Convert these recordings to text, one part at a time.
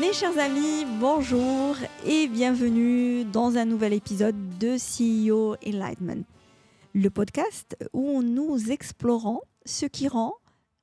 Mes chers amis, bonjour et bienvenue dans un nouvel épisode de CEO Enlightenment, le podcast où nous explorons ce qui rend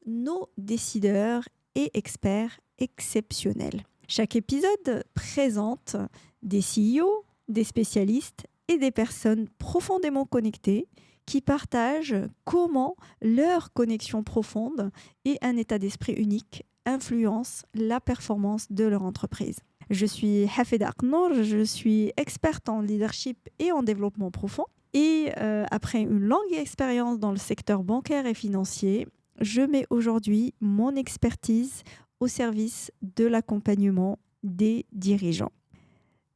nos décideurs et experts exceptionnels. Chaque épisode présente des CEO, des spécialistes et des personnes profondément connectées qui partagent comment leur connexion profonde et un état d'esprit unique influencent la performance de leur entreprise. Je suis Hafeda Aknour, je suis experte en leadership et en développement profond. Et après une longue expérience dans le secteur bancaire et financier, je mets aujourd'hui mon expertise au service de l'accompagnement des dirigeants.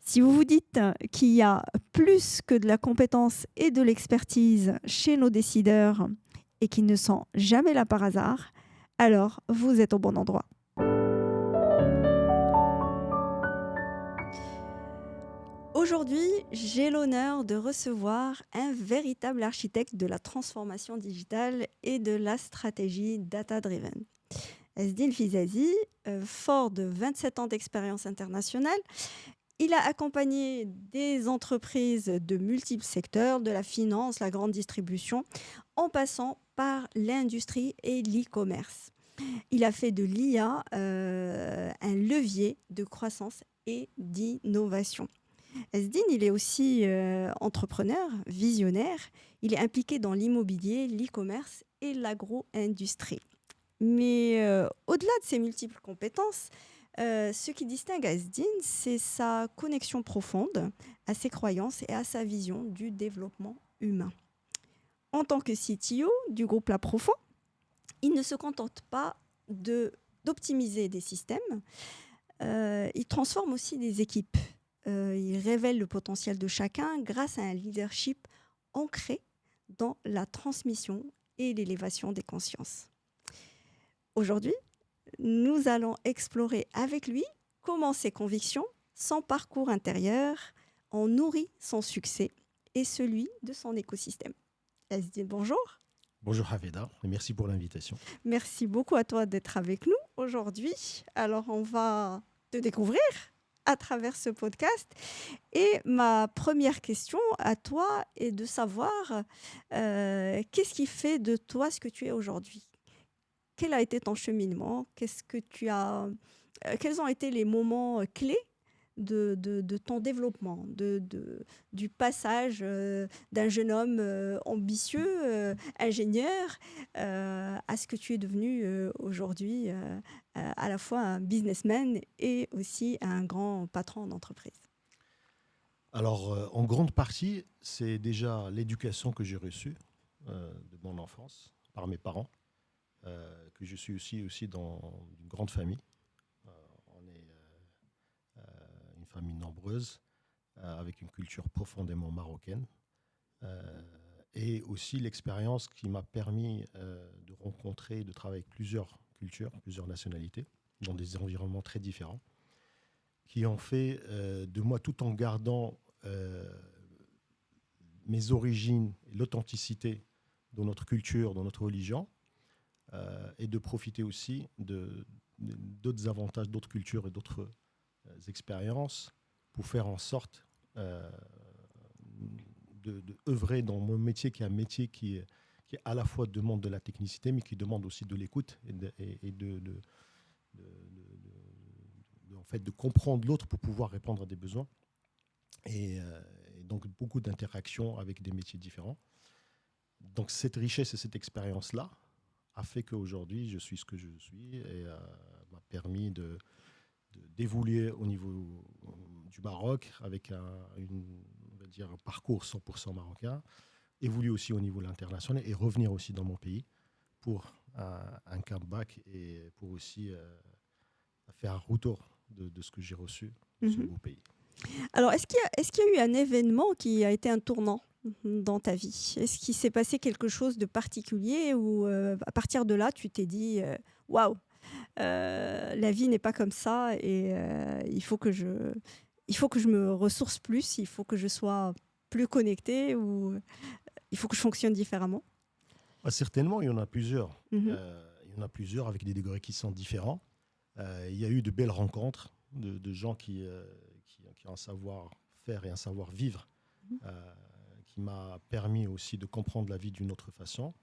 Si vous vous dites qu'il y a plus que de la compétence et de l'expertise chez nos décideurs et qu'ils ne sont jamais là par hasard, alors vous êtes au bon endroit. Aujourd'hui, j'ai l'honneur de recevoir un véritable architecte de la transformation digitale et de la stratégie data-driven. Ezdine Fizazi, fort de 27 ans d'expérience internationale, il a accompagné des entreprises de multiples secteurs, de la finance, la grande distribution, en passant par l'industrie et l'e-commerce. Il a fait de l'IA un levier de croissance et d'innovation. Ezdine, il est aussi entrepreneur, visionnaire. Il est impliqué dans l'immobilier, l'e-commerce et l'agro-industrie. Mais au-delà de ses multiples compétences, ce qui distingue Ezdine, c'est sa connexion profonde à ses croyances et à sa vision du développement humain. En tant que CTO du groupe La Profond, il ne se contente pas d'optimiser des systèmes, il transforme aussi des équipes. Il révèle le potentiel de chacun grâce à un leadership ancré dans la transmission et l'élévation des consciences. Aujourd'hui, nous allons explorer avec lui comment ses convictions, son parcours intérieur ont nourri son succès et celui de son écosystème. Ezdine, bonjour. Bonjour Haveda, et merci pour l'invitation. Merci beaucoup à toi d'être avec nous aujourd'hui. Alors, on va te découvrir à travers ce podcast. Et ma première question à toi est de savoir qu'est-ce qui fait de toi ce que tu es aujourd'hui ? Quel a été ton cheminement ? Quels ont été les moments clés de ton développement, du passage d'un jeune homme ambitieux, ingénieur, à ce que tu es devenu aujourd'hui, à la fois un businessman et aussi un grand patron d'entreprise? Alors, en grande partie, c'est déjà l'éducation que j'ai reçue de mon enfance par mes parents, que je suis aussi dans une grande famille. On est une famille nombreuse, avec une culture profondément marocaine. Et aussi l'expérience qui m'a permis de rencontrer, de travailler avec plusieurs cultures, plusieurs nationalités, dans des environnements très différents, qui ont fait de moi, tout en gardant mes origines et l'authenticité de notre culture, de notre religion, et de profiter aussi d'autres avantages, d'autres cultures et d'autres expériences pour faire en sorte de œuvrer dans mon métier, qui est un métier qui à la fois demande de la technicité, mais qui demande aussi de l'écoute en fait, de comprendre l'autre pour pouvoir répondre à des besoins. Et donc beaucoup d'interactions avec des métiers différents. Donc cette richesse et cette expérience-là a fait qu'aujourd'hui, je suis ce que je suis et m'a permis d'évoluer au niveau du Maroc avec on va dire un parcours 100% marocain, évoluer aussi au niveau de l'international et revenir aussi dans mon pays pour un comeback et pour aussi faire un retour de ce que j'ai reçu de ce beau pays. Alors, est-ce qu'il y a eu un événement qui a été un tournant dans ta vie ? Est-ce qu'il s'est passé quelque chose de particulier ou à partir de là, tu t'es dit « Waouh, la vie n'est pas comme ça et il faut que je me ressource plus, il faut que je sois plus connectée ou il faut que je fonctionne différemment ?» Certainement, il y en a plusieurs. Il y en a plusieurs avec des degrés qui sont différents. Il y a eu de belles rencontres de gens qui ont un savoir-faire et un savoir-vivre, qui m'a permis aussi de comprendre la vie d'une autre façon.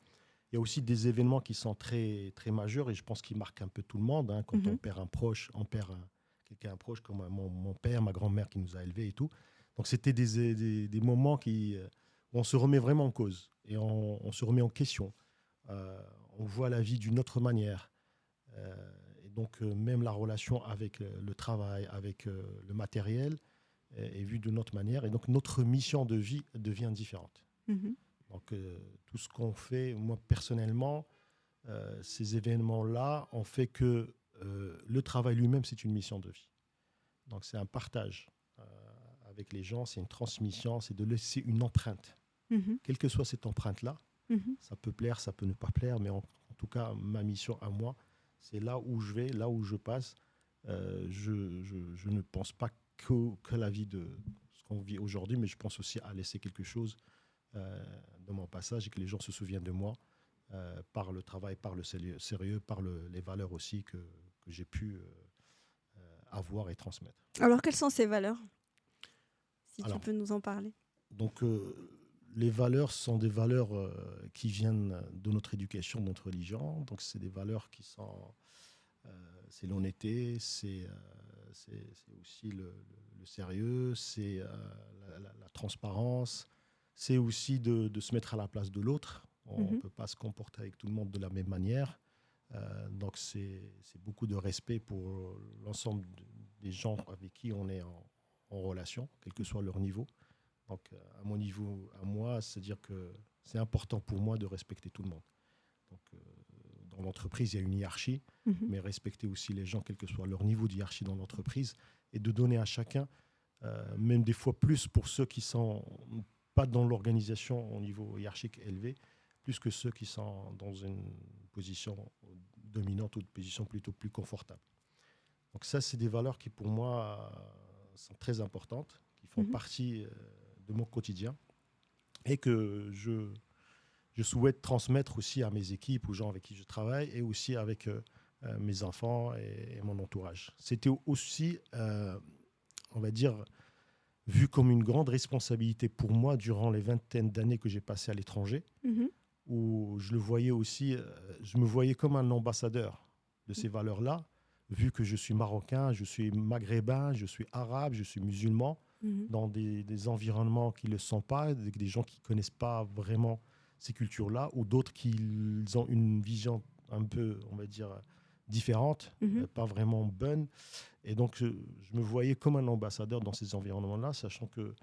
Il y a aussi des événements qui sont très, très majeurs et je pense qu'ils marquent un peu tout le monde. Quand on perd un proche, quelqu'un proche comme mon père, ma grand-mère qui nous a élevés et tout. Donc c'était des moments où on se remet vraiment en cause et on se remet en question. On voit la vie d'une autre manière. Et donc même la relation avec le travail, avec le matériel est vue d'une autre manière. Et donc notre mission de vie devient différente. Donc tout ce qu'on fait, moi personnellement, ces événements-là ont fait que le travail lui-même, c'est une mission de vie. Donc c'est un partage avec les gens, c'est une transmission, c'est de laisser une empreinte. Quelle que soit cette empreinte-là, ça peut plaire, ça peut ne pas plaire, mais en tout cas, ma mission à moi, c'est là où je vais, là où je passe. Je ne pense pas que la vie de ce qu'on vit aujourd'hui, mais je pense aussi à laisser quelque chose de mon passage et que les gens se souviennent de moi par le travail, par le sérieux, par les valeurs aussi que j'ai pu avoir et transmettre. Alors, quelles sont ces valeurs? Si Alors, tu peux nous en parler. Donc, les valeurs sont des valeurs qui viennent de notre éducation, de notre religion. Donc, c'est des valeurs qui sont... c'est l'honnêteté, c'est aussi le sérieux, c'est la transparence, c'est aussi de se mettre à la place de l'autre. On ne peut pas se comporter avec tout le monde de la même manière. Donc, c'est beaucoup de respect pour l'ensemble des gens avec qui on est en relation, quel que soit leur niveau. Donc, à mon niveau, à moi, c'est-à-dire que c'est important pour moi de respecter tout le monde. Donc, dans l'entreprise, il y a une hiérarchie, mais respecter aussi les gens, quel que soit leur niveau de hiérarchie dans l'entreprise, et de donner à chacun, même des fois plus pour ceux qui ne sont pas dans l'organisation au niveau hiérarchique élevé, plus que ceux qui sont dans une position dominante ou une position plutôt plus confortable. Donc ça, c'est des valeurs qui, pour moi, sont très importantes, qui font partie de mon quotidien et que je souhaite transmettre aussi à mes équipes, aux gens avec qui je travaille et aussi avec mes enfants et mon entourage. C'était aussi, on va dire, vu comme une grande responsabilité pour moi durant les vingtaines d'années que j'ai passées à l'étranger, où je le voyais aussi, je me voyais comme un ambassadeur de ces valeurs-là, vu que je suis marocain, je suis maghrébin, je suis arabe, je suis musulman, dans des environnements qui ne le sont pas, avec des gens qui ne connaissent pas vraiment ces cultures-là, ou d'autres qui ont une vision un peu, on va dire, différente, pas vraiment bonne. Et donc, je me voyais comme un ambassadeur dans ces environnements-là, sachant que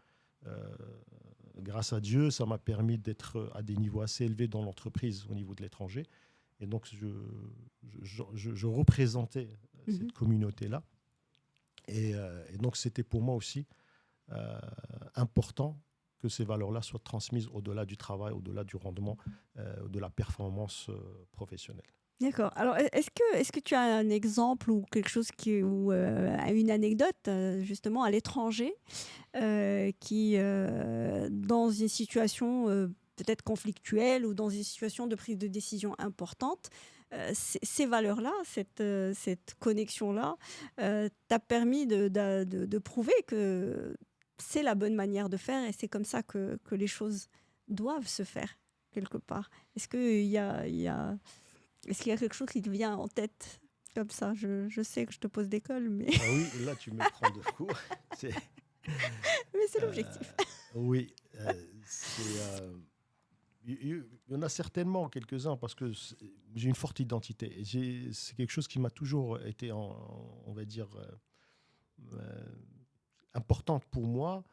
grâce à Dieu, ça m'a permis d'être à des niveaux assez élevés dans l'entreprise au niveau de l'étranger. Et donc, je représentais cette communauté-là. Et donc, c'était pour moi aussi important que ces valeurs-là soient transmises au-delà du travail, au-delà du rendement, de la performance professionnelle. D'accord. Alors, est-ce que tu as un exemple ou quelque chose ou une anecdote justement à l'étranger qui, dans une situation peut-être conflictuelle ou dans une situation de prise de décision importante, ces valeurs-là, cette connexion-là, t'a permis de prouver que c'est la bonne manière de faire et c'est comme ça que les choses doivent se faire quelque part. Est-ce qu'il y a quelque chose qui te vient en tête comme ça? Je sais que je te pose des cols, mais... Ah oui, là, tu me prends de court. Mais c'est l'objectif. Oui, il y en a certainement quelques-uns parce que j'ai une forte identité. C'est quelque chose qui m'a toujours été, on va dire, importante pour moi.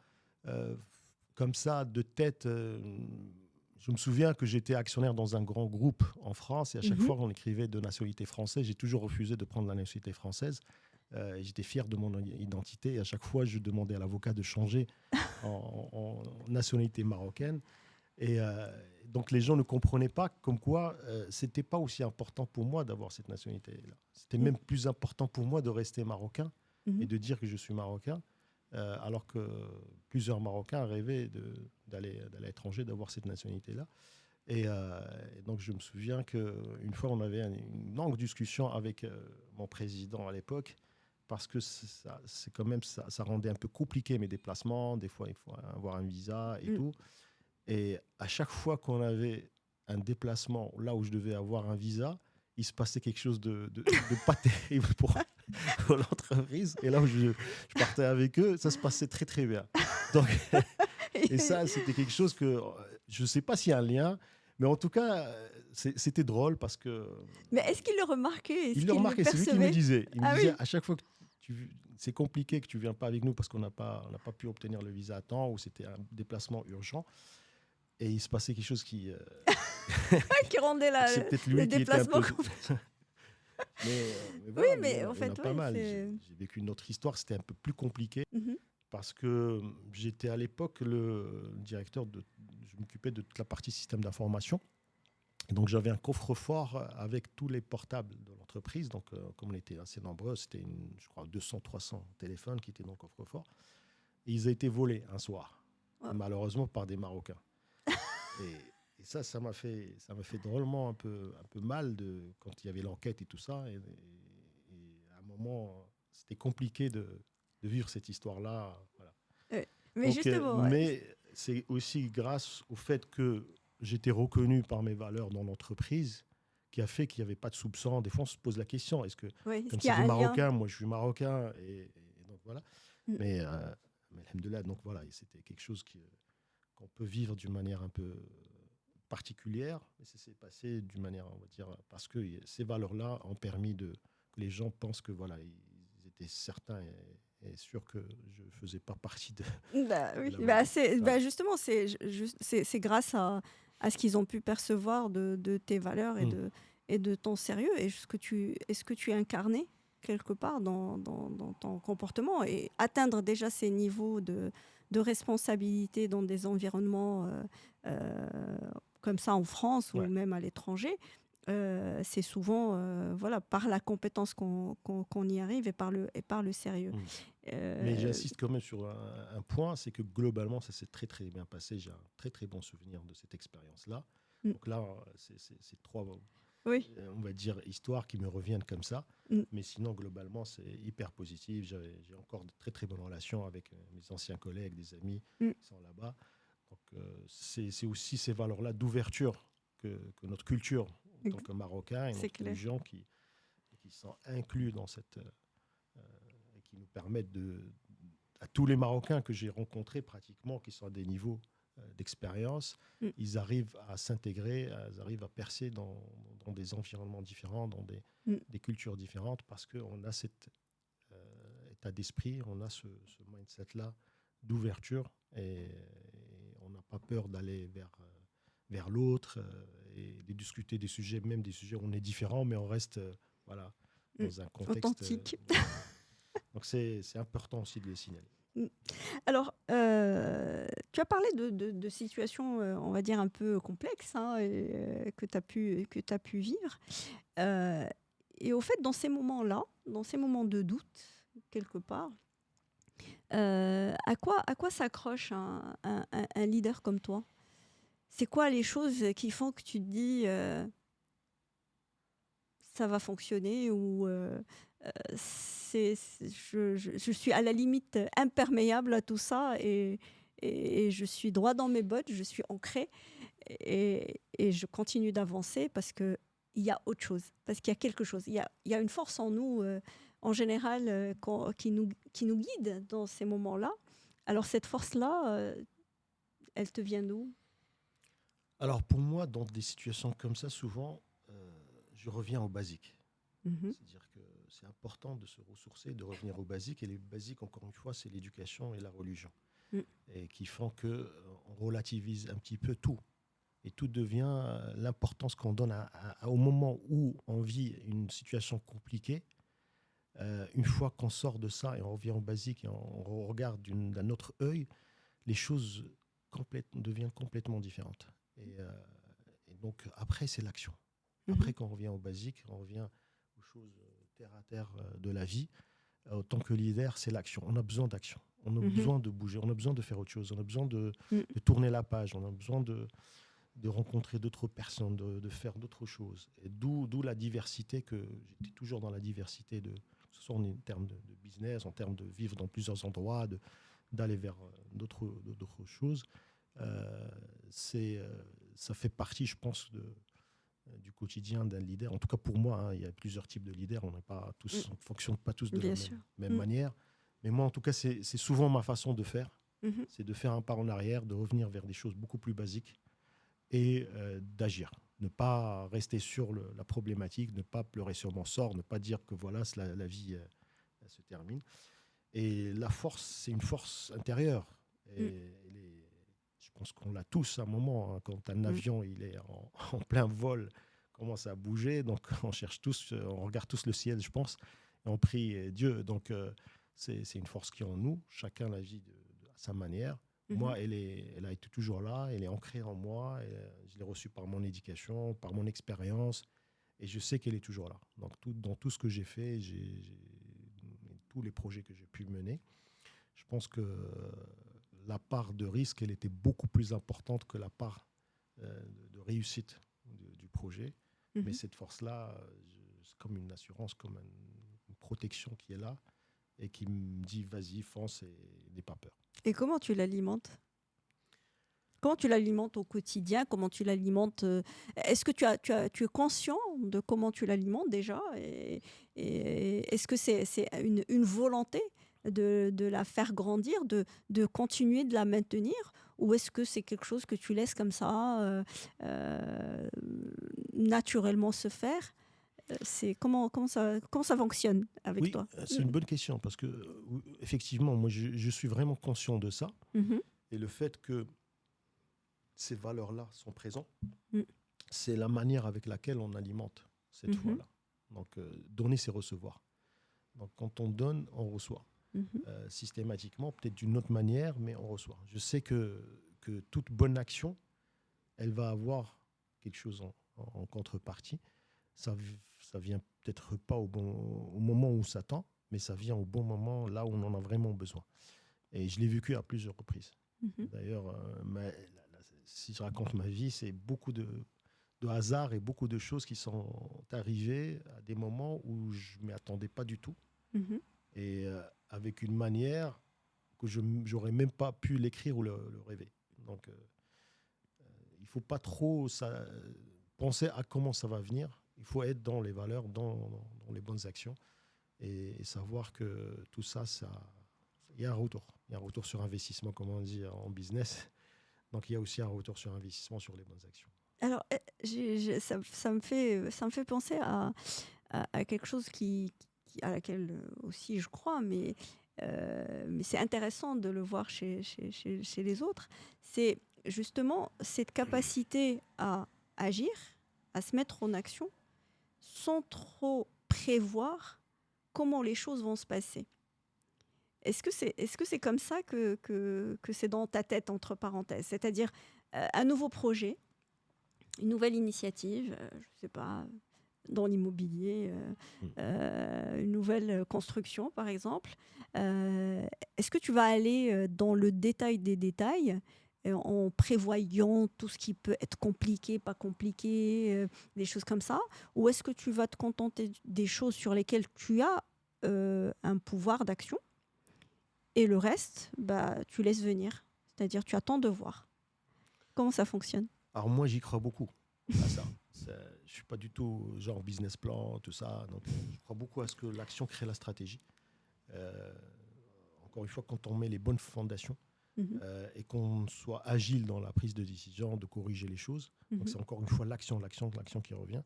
Comme ça, de tête, je me souviens que j'étais actionnaire dans un grand groupe en France et à chaque fois qu'on écrivait de nationalité française, j'ai toujours refusé de prendre la nationalité française. J'étais fier de mon identité et à chaque fois, je demandais à l'avocat de changer en nationalité marocaine. Et donc, les gens ne comprenaient pas comme quoi c'était pas aussi important pour moi d'avoir cette nationalité-là. C'était même plus important pour moi de rester marocain et de dire que je suis marocain, alors que plusieurs Marocains rêvaient d'aller à l'étranger, d'avoir cette nationalité-là. Et donc, je me souviens qu'une fois, on avait une longue discussion avec mon président à l'époque, parce que c'est quand même ça rendait un peu compliqué mes déplacements. Des fois, il faut avoir un visa et tout. Et à chaque fois qu'on avait un déplacement là où je devais avoir un visa, il se passait quelque chose de pas terrible pour l'entreprise. Et là où je partais avec eux, ça se passait très, très bien. Donc, et ça, c'était quelque chose que je ne sais pas s'il y a un lien, mais en tout cas, c'était drôle parce que. Mais est-ce qu'il le remarquait? Est-ce Il le qu'il le remarquait, c'est lui qui me percevait? disait. Il me Ah disait oui. à chaque fois que c'est compliqué que tu ne viens pas avec nous parce qu'on n'a pas pu obtenir le visa à temps ou c'était un déplacement urgent. Et il se passait quelque chose qui. Qui rendait C'est peut-être le lui qui était un déplacement peu. complet. Mais Oui, voilà, mais mais il y en en a fait, pas oui, mal. c'est. J'ai vécu une autre histoire, c'était un peu plus compliqué Mhm. parce que j'étais à l'époque le directeur de. Je m'occupais de toute la partie système d'information. Et donc j'avais un coffre-fort avec tous les portables de l'entreprise. Donc comme on était assez nombreux, c'était je crois 200-300 téléphones qui étaient dans le coffre-fort. Et ils ont été volés un soir, et Wow. malheureusement par des Marocains. Et ça m'a fait drôlement un peu mal quand il y avait l'enquête et tout ça. Et à un moment, c'était compliqué de vivre cette histoire-là. Voilà. Ouais. Mais Donc, justement, ouais. mais c'est aussi grâce au fait que j'étais reconnu par mes valeurs dans l'entreprise qui a fait qu'il n'y avait pas de soupçon. Des fois, on se pose la question, est-ce que, Ouais. Est-ce comme qu'il y c'est a des un lien? Marocains, moi je suis Marocain, et donc voilà. Mm. Mais alhamdoulilah, donc voilà, et c'était quelque chose qu'on peut vivre d'une manière un peu particulière, mais ça s'est passé d'une manière, on va dire, parce que ces valeurs-là ont permis que les gens pensent que voilà, ils étaient certains et sûrs que je ne faisais pas partie Bah de oui, la bah, bande. Voilà. justement, c'est grâce à ce qu'ils ont pu percevoir de tes valeurs Mm. et de ton sérieux et est-ce que tu es incarné quelque part dans ton comportement et atteindre déjà ces niveaux de responsabilité dans des environnements euh, comme ça en France ou Ouais. même à l'étranger. C'est souvent voilà, par la compétence qu'on y arrive et par le sérieux. Mm. Mais Euh, j'insiste quand même sur un point, c'est que globalement, ça s'est très très bien passé. J'ai un très très bon souvenir de cette expérience-là. mm, Donc là, c'est trois, oui. on va dire, histoires qui me reviennent comme ça. Mm. Mais sinon, globalement, c'est hyper positif. J'ai encore de très très bonnes relations avec mes anciens collègues, des amis Mm. qui sont là-bas. Donc c'est aussi ces valeurs-là d'ouverture que notre culture en tant que Marocain et C'est notre clair. religion qui sont inclus dans cette et qui nous permettent à tous les Marocains que j'ai rencontrés pratiquement, qui sont à des niveaux d'expérience, Mm. ils arrivent à s'intégrer, ils arrivent à percer dans des environnements différents, dans Mm. des cultures différentes, parce qu'on a cet état d'esprit, on a ce mindset-là d'ouverture, et on n'a pas peur d'aller vers l'autre et de discuter des sujets, même des sujets où on est différent, mais on reste voilà, Mm. dans un contexte. Authentique. Donc c'est important aussi de le signaler. Mm. Alors, tu as parlé de situations, on va dire, un peu complexes hein, que tu as pu vivre. Euh, et au fait, dans ces moments-là, dans ces moments de doute, quelque part, à quoi s'accroche un leader comme toi? C'est quoi les choses qui font que tu te dis ça va fonctionner ou je suis à la limite imperméable à tout ça et je suis droit dans mes bottes, je suis ancrée et je continue d'avancer parce qu'il y a autre chose, parce qu'il y a quelque chose. Il y a une force en nous, en général, qui nous guide dans ces moments-là. Alors cette force-là, elle te vient d'où? Alors pour moi, dans des situations comme ça, souvent, je reviens au basique. Mhm. C'est-à-dire que c'est important de se ressourcer, de revenir au basique. Et les basiques, encore une fois, c'est l'éducation et la religion. Mm. Et qui font qu'on relativise un petit peu tout. Et tout devient l'importance qu'on donne au moment où on vit une situation compliquée. Une fois qu'on sort de ça et on revient au basique et on regarde d'un autre œil, les choses deviennent complètement différentes. Et donc après, c'est l'action. Mhm. Après, quand on revient au basique, on revient aux choses terre à terre de la vie. En tant que leader, c'est l'action. On a besoin d'action. On a Mhm. besoin de bouger. On a besoin de faire autre chose. On a besoin de Mm. tourner la page. On a besoin de rencontrer d'autres personnes, de faire d'autres choses. Et d'où la diversité, que j'étais toujours dans la diversité, que ce ce soit en termes de business, en termes de vivre dans plusieurs endroits, d'aller vers d'autres choses. Ça fait partie, je pense, du quotidien d'un leader. En tout cas, pour moi, hein, il y a plusieurs types de leaders. On ne fonctionne pas tous de la Bien sûr. même manière. Mais moi, en tout cas, c'est souvent ma façon de faire. Mhm. C'est de faire un pas en arrière, de revenir vers des choses beaucoup plus basiques et d'agir. Ne pas rester sur la problématique, ne pas pleurer sur mon sort, ne pas dire que voilà, la vie elle se termine. Et la force, c'est une force intérieure. Et je pense qu'on l'a tous à un moment. Hein, quand un avion il est en plein vol, commence à bouger, donc on cherche tous, on regarde tous le ciel, je pense, et on prie Dieu. Donc c'est une force qui est en nous. Chacun la vit à sa manière. Moi, elle a été toujours là, elle est ancrée en moi. Je l'ai reçue par mon éducation, par mon expérience, et je sais qu'elle est toujours là. Donc dans tout ce que j'ai fait, tous les projets que j'ai pu mener, je pense que la part de risque, elle était beaucoup plus importante que la part de réussite du projet. Mais cette force-là, c'est comme une assurance, comme une protection qui est là et qui me dit vas-y, fonce et n'aie pas peur. Et comment tu l'alimentes? Comment tu l'alimentes au quotidien? Comment tu l'alimentes? Est-ce que tu es conscient de comment tu l'alimentes déjà? Et est-ce que c'est une volonté de la faire grandir, de continuer de la maintenir? Ou est-ce que c'est quelque chose que tu laisses comme ça, naturellement se faire? Comment ça fonctionne avec Oui, toi? c'est une bonne question parce que effectivement, moi, je suis vraiment conscient de ça. Mhm. Et le fait que ces valeurs-là sont présentes, Mm. c'est la manière avec laquelle on alimente cette foi-là. Donc, donner, c'est recevoir. Donc, quand on donne, on reçoit. Systématiquement, peut-être d'une autre manière, mais on reçoit. Je sais que toute bonne action, elle va avoir quelque chose en contrepartie. Ça vient peut-être pas au moment où on s'attend, mais ça vient au bon moment, là où on en a vraiment besoin. Et je l'ai vécu à plusieurs reprises. D'ailleurs, si je raconte ma vie, c'est beaucoup de hasard et beaucoup de choses qui sont arrivées à des moments où je ne m'y attendais pas du tout. Et avec une manière que je n'aurais même pas pu l'écrire ou le rêver. Donc, il ne faut pas trop penser à comment ça va venir. Il faut être dans les valeurs, dans les bonnes actions et savoir que tout ça, il y a un retour. Il y a un retour sur investissement, comme on dit en business. Donc, il y a aussi un retour sur investissement sur les bonnes actions. Alors, ça me fait penser à quelque chose à laquelle aussi je crois, mais c'est intéressant de le voir chez les autres. C'est justement cette capacité à agir, à se mettre en action, sans trop prévoir comment les choses vont se passer. Est-ce que c'est comme ça que c'est dans ta tête, entre parenthèses? C'est-à-dire un nouveau projet, une nouvelle initiative, je ne sais pas, dans l'immobilier, une nouvelle construction, par exemple. Est-ce que tu vas aller dans le détail des détails en prévoyant tout ce qui peut être compliqué, pas compliqué, des choses comme ça? Ou est-ce que tu vas te contenter des choses sur lesquelles tu as un pouvoir d'action et le reste, bah, tu laisses venir? C'est-à-dire, tu attends de voir. Comment ça fonctionne? Alors moi, j'y crois beaucoup à ça. Je ne suis pas du tout genre business plan, tout ça. Donc, je crois beaucoup à ce que l'action crée la stratégie. Encore une fois, quand on met les bonnes fondations et qu'on soit agile dans la prise de décision, de corriger les choses, donc c'est encore une fois l'action qui revient,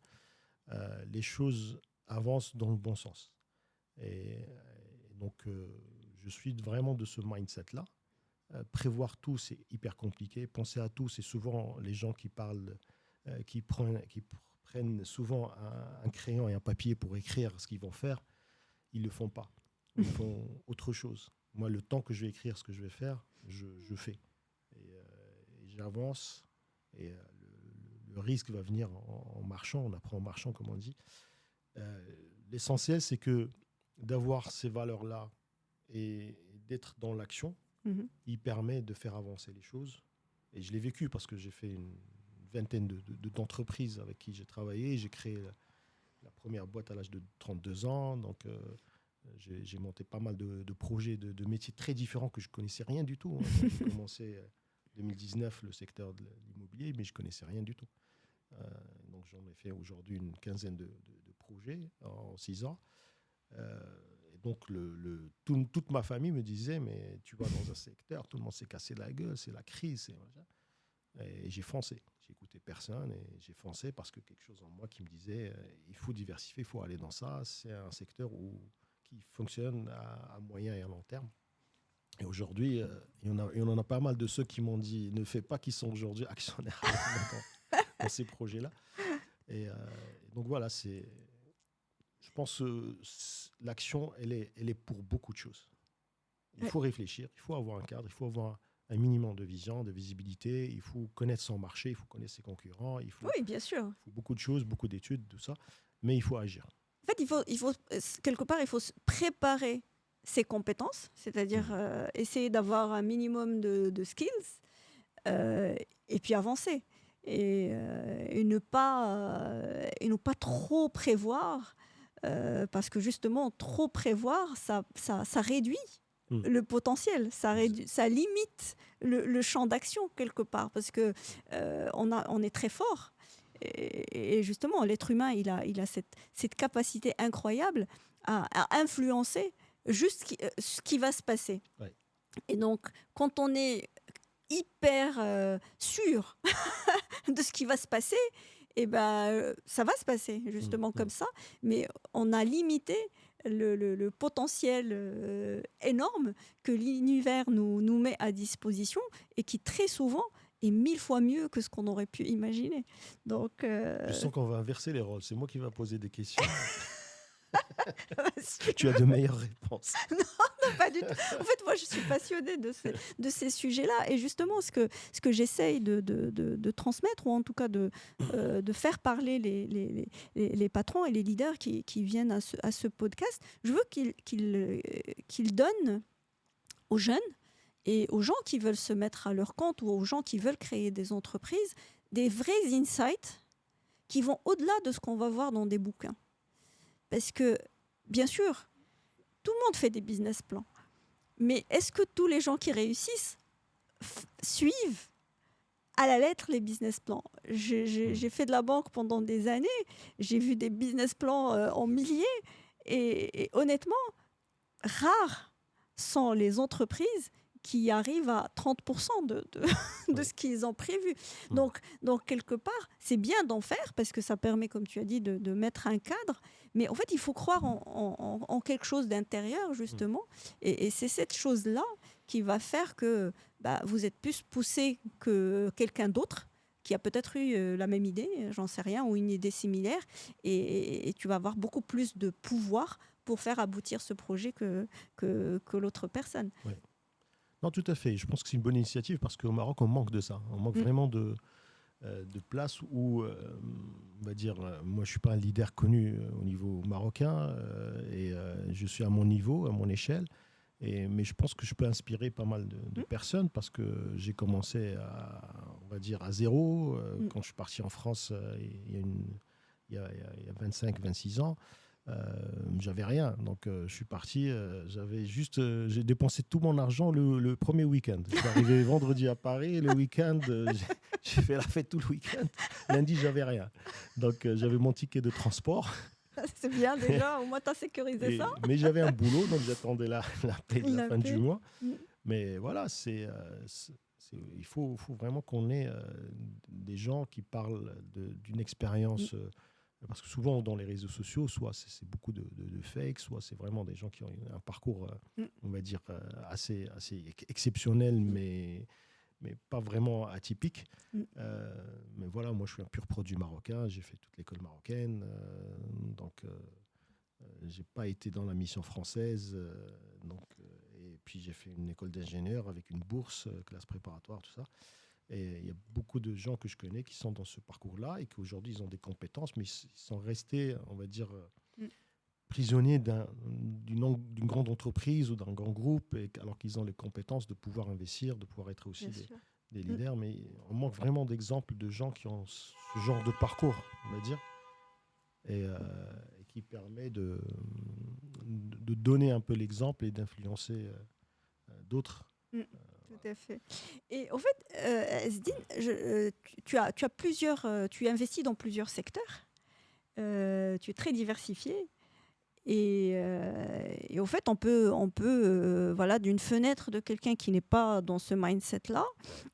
les choses avancent dans le bon sens. Et donc, je suis vraiment de ce mindset-là. Prévoir tout, c'est hyper compliqué. Penser à tout, c'est souvent les gens qui parlent, qui prennent souvent un crayon et un papier pour écrire ce qu'ils vont faire. Ils ne le font pas. Ils font autre chose. Moi, le temps que je vais écrire ce que je vais faire, je fais. Et j'avance. Et le risque va venir en marchant. On apprend en marchant, comme on dit. L'essentiel, c'est que d'avoir ces valeurs-là et d'être dans l'action, il permet de faire avancer les choses. Et je l'ai vécu parce que j'ai fait une vingtaine d'entreprises avec qui j'ai travaillé. J'ai créé la première boîte à l'âge de 32 ans. Donc, J'ai monté pas mal de projets, de métiers très différents que je connaissais rien du tout, hein. Quand j'ai commencé 2019 le secteur de l'immobilier, mais je connaissais rien du tout. Euh, donc j'en ai fait aujourd'hui une quinzaine de projets en 6 ans. Et donc toute ma famille me disait, mais tu vas dans un secteur, tout le monde s'est cassé la gueule, c'est la crise. Et j'ai foncé. J'ai écouté personne et j'ai foncé parce que quelque chose en moi qui me disait, il faut diversifier, il faut aller dans ça. C'est un secteur qui fonctionne à moyen et à long terme. Et aujourd'hui, il y en a pas mal de ceux qui m'ont dit ne fais pas, qui sont aujourd'hui actionnaires dans ces projets-là. Et donc voilà, je pense que l'action, elle est pour beaucoup de choses. Il faut réfléchir, il faut avoir un cadre, il faut avoir un minimum de vision, de visibilité, il faut connaître son marché, il faut connaître ses concurrents, Oui, bien sûr. il faut beaucoup de choses, beaucoup d'études, tout ça, mais il faut agir. En fait, il faut quelque part, il faut préparer ses compétences, c'est-à-dire essayer d'avoir un minimum de skills et puis avancer. Et ne pas trop prévoir, parce que justement, trop prévoir, ça réduit le potentiel, ça limite le champ d'action quelque part, parce que on est très fort. Et justement, l'être humain, il a cette capacité incroyable à influencer juste ce qui va se passer. Ouais. Et donc, quand on est hyper sûr de ce qui va se passer, et ça va se passer justement comme ça, mais on a limité le potentiel énorme que l'univers nous met à disposition et qui très souvent est 1000 fois mieux que ce qu'on aurait pu imaginer. Donc, je sens qu'on va inverser les rôles. C'est moi qui vais poser des questions. Tu as de meilleures réponses. Non, pas du tout. En fait, moi, je suis passionnée de ces sujets-là. Et justement, ce que j'essaye de transmettre, ou en tout cas de faire parler les patrons et les leaders qui viennent à ce podcast, je veux qu'ils donnent aux jeunes et aux gens qui veulent se mettre à leur compte ou aux gens qui veulent créer des entreprises des vrais insights qui vont au-delà de ce qu'on va voir dans des bouquins. Parce que, bien sûr, tout le monde fait des business plans. Mais est-ce que tous les gens qui réussissent suivent à la lettre les business plans? J'ai fait de la banque pendant des années. J'ai vu des business plans en milliers. Et honnêtement, rares sont les entreprises qui arrivent à 30% de ce qu'ils ont prévu. Donc, quelque part, c'est bien d'en faire parce que ça permet, comme tu as dit, de mettre un cadre. Mais en fait, il faut croire en quelque chose d'intérieur, justement. Et c'est cette chose-là qui va faire que vous êtes plus poussé que quelqu'un d'autre qui a peut-être eu la même idée, j'en sais rien, ou une idée similaire. Et tu vas avoir beaucoup plus de pouvoir pour faire aboutir ce projet que l'autre personne. Ouais. Non, tout à fait. Je pense que c'est une bonne initiative parce qu'au Maroc, on manque de ça. On manque vraiment de places où, on va dire, moi, je ne suis pas un leader connu au niveau marocain et je suis à mon niveau, à mon échelle. Mais je pense que je peux inspirer pas mal de personnes parce que j'ai commencé on va dire, à zéro. Quand je suis parti en France il y a 25-26 ans. J'avais rien, donc je suis parti. J'ai dépensé tout mon argent le premier week-end. Je suis arrivé vendredi à Paris, le week-end, j'ai fait la fête tout le week-end. Lundi, j'avais rien, donc j'avais mon ticket de transport. C'est bien déjà, au moins tu as sécurisé ça. Mais j'avais un boulot, donc j'attendais la paie de la fin du mois. Mais voilà, il faut vraiment qu'on ait des gens qui parlent d'une expérience. Parce que souvent, dans les réseaux sociaux, soit c'est beaucoup de fakes, soit c'est vraiment des gens qui ont un parcours, on va dire, assez exceptionnel, mais pas vraiment atypique. Mais voilà, moi, je suis un pur produit marocain. J'ai fait toute l'école marocaine. Donc, je n'ai pas été dans la mission française. Et puis, j'ai fait une école d'ingénieur avec une bourse, classe préparatoire, tout ça. Et il y a beaucoup de gens que je connais qui sont dans ce parcours-là et qu'aujourd'hui, ils ont des compétences, mais ils sont restés, on va dire, prisonniers d'une grande entreprise ou d'un grand groupe, alors qu'ils ont les compétences de pouvoir investir, de pouvoir être aussi des leaders. Mais on manque vraiment d'exemples de gens qui ont ce genre de parcours, on va dire, et qui permet de donner un peu l'exemple et d'influencer d'autres. Mm, tout à fait. Et en fait, Asdine, tu investis dans plusieurs secteurs. Tu es très diversifié. Et au fait, voilà, d'une fenêtre de quelqu'un qui n'est pas dans ce mindset-là,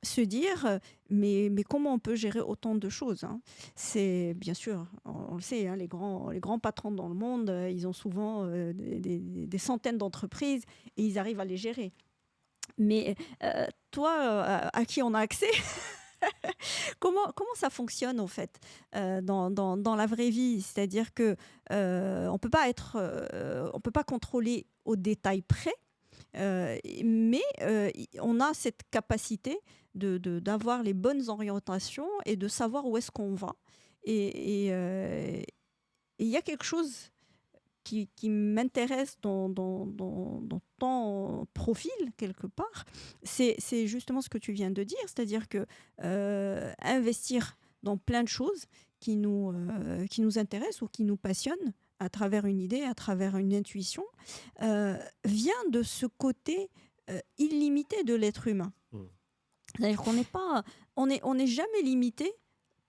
se dire, mais comment on peut gérer autant de choses, hein. C'est bien sûr, on le sait, hein, les grands patrons dans le monde, ils ont souvent des centaines d'entreprises et ils arrivent à les gérer. Mais toi, à qui on a accès, comment ça fonctionne en fait dans la vraie vie? C'est-à-dire que on peut pas contrôler au détail près, mais on a cette capacité d'avoir les bonnes orientations et de savoir où est-ce qu'on va. Et il y a quelque chose qui m'intéresse dans ton profil, quelque part, c'est justement ce que tu viens de dire, c'est-à-dire que investir dans plein de choses qui nous intéressent ou qui nous passionnent à travers une idée, à travers une intuition, vient de ce côté illimité de l'être humain. C'est-à-dire qu'on n'est pas, on est jamais limité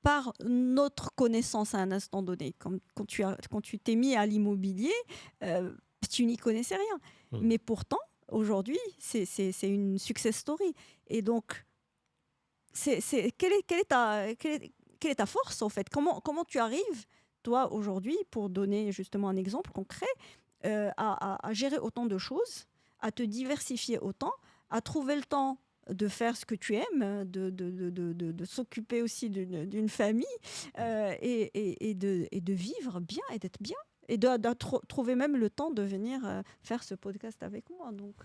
par notre connaissance à un instant donné. Quand tu t'es mis à l'immobilier, tu n'y connaissais rien. Mais pourtant, aujourd'hui, c'est une success story. Et donc, quelle est ta force, en fait? Comment tu arrives, toi, aujourd'hui, pour donner justement un exemple concret, à gérer autant de choses, à te diversifier autant, à trouver le temps de faire ce que tu aimes, de s'occuper aussi d'une famille et de vivre bien et d'être bien et de trouver même le temps de venir faire ce podcast avec moi. Donc,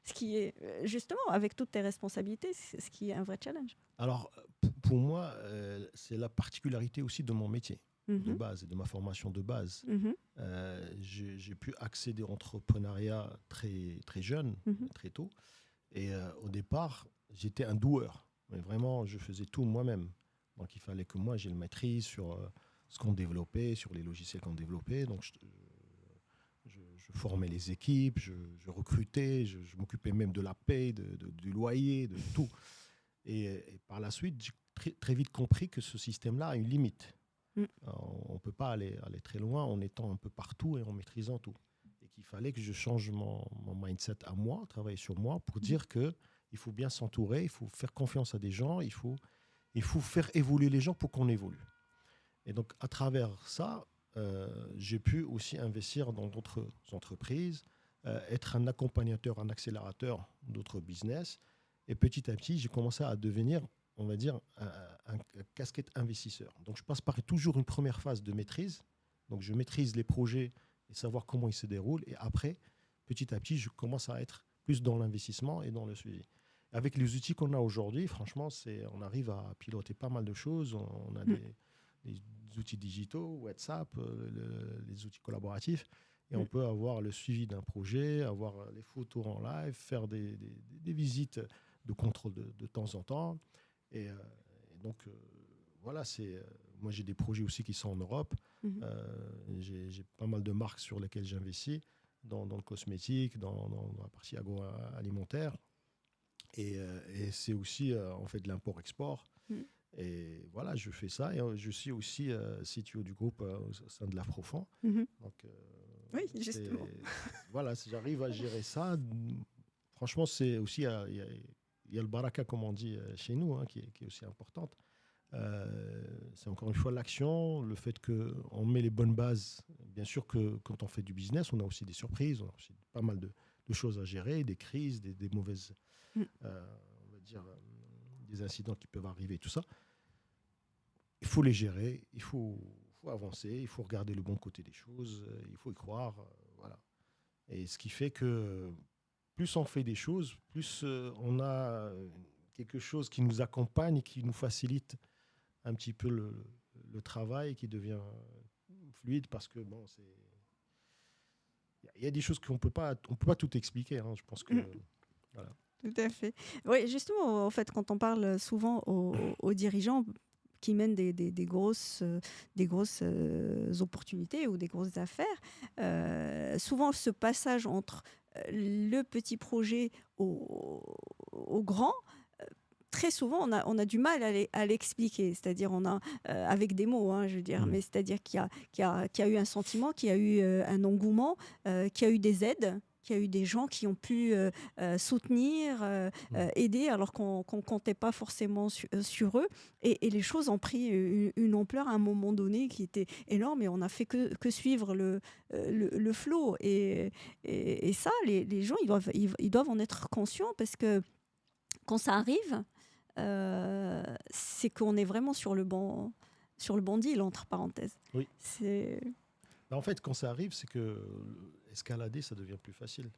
ce qui est justement, avec toutes tes responsabilités, c'est ce qui est un vrai challenge. Alors, pour moi, c'est la particularité aussi de mon métier de base et de ma formation de base. J'ai pu accéder à l'entrepreneuriat très, très jeune, très tôt. Et au départ, j'étais un doueur. Mais vraiment, je faisais tout moi-même. Donc, il fallait que moi, j'ai une maîtrise sur ce qu'on développait, sur les logiciels qu'on développait. Donc, je formais les équipes, je recrutais, je m'occupais même de la paie, du loyer, de tout. Et par la suite, j'ai très vite compris que ce système-là a une limite. On ne peut pas aller très loin en étant un peu partout et en maîtrisant tout. Et qu'il fallait que je change mon mindset à moi, travailler sur moi pour dire qu'il faut bien s'entourer, il faut faire confiance à des gens, il faut faire évoluer les gens pour qu'on évolue. Et donc, à travers ça, j'ai pu aussi investir dans d'autres entreprises, être un accompagnateur, un accélérateur d'autres business. Et petit à petit, j'ai commencé à devenir, on va dire, un casquette investisseur. Donc, je passe par toujours une première phase de maîtrise. Donc, je maîtrise les projets et savoir comment ils se déroulent. Et après, petit à petit, je commence à être plus dans l'investissement et dans le suivi. Avec les outils qu'on a aujourd'hui, franchement, on arrive à piloter pas mal de choses. On a des outils digitaux, WhatsApp, les outils collaboratifs. Et on peut avoir le suivi d'un projet, avoir les photos en live, faire des visites de contrôle de temps en temps. Et donc, voilà, moi, j'ai des projets aussi qui sont en Europe. J'ai pas mal de marques sur lesquelles j'investis, dans le cosmétique, dans la partie agroalimentaire. Et c'est aussi, on fait de l'import-export. Et voilà, je fais ça. Et je suis aussi CTO du groupe au sein de l'Afrofond. Donc, oui, justement. Voilà, si j'arrive à gérer ça, franchement, c'est aussi, il y a le baraka, comme on dit chez nous, hein, qui est aussi importante. C'est encore une fois l'action, le fait qu'on met les bonnes bases. Bien sûr que quand on fait du business, on a aussi des surprises, on a aussi pas mal de choses à gérer, des crises, des mauvaises, on va dire, des incidents qui peuvent arriver, tout ça. Il faut les gérer, il faut avancer, il faut regarder le bon côté des choses, il faut y croire, voilà. Et ce qui fait que plus on fait des choses, plus on a quelque chose qui nous accompagne, qui nous facilite un petit peu le travail, qui devient fluide, parce que bon, il y a des choses qu'on on peut pas tout expliquer, hein, je pense que voilà. Tout à fait. Oui, justement, en fait, quand on parle souvent aux dirigeants, mènent des grosses opportunités ou des grosses affaires. Souvent, ce passage entre le petit projet au grand, très souvent, on a du mal à l'expliquer, c'est-à-dire avec des mots, hein, je veux dire, mais c'est-à-dire qu'il y a eu un sentiment, qu'il y a eu un engouement, qu'il y a eu des aides, qu'il y a eu des gens qui ont pu soutenir, aider, alors qu'on ne comptait pas forcément sur eux. Et les choses ont pris une ampleur à un moment donné qui était énorme, et on n'a fait que suivre le flot. Et ça, les gens, ils doivent en être conscients, parce que quand ça arrive, c'est qu'on est vraiment sur le bon deal, entre parenthèses. Oui. C'est... En fait, quand ça arrive, c'est que escalader, ça devient plus facile.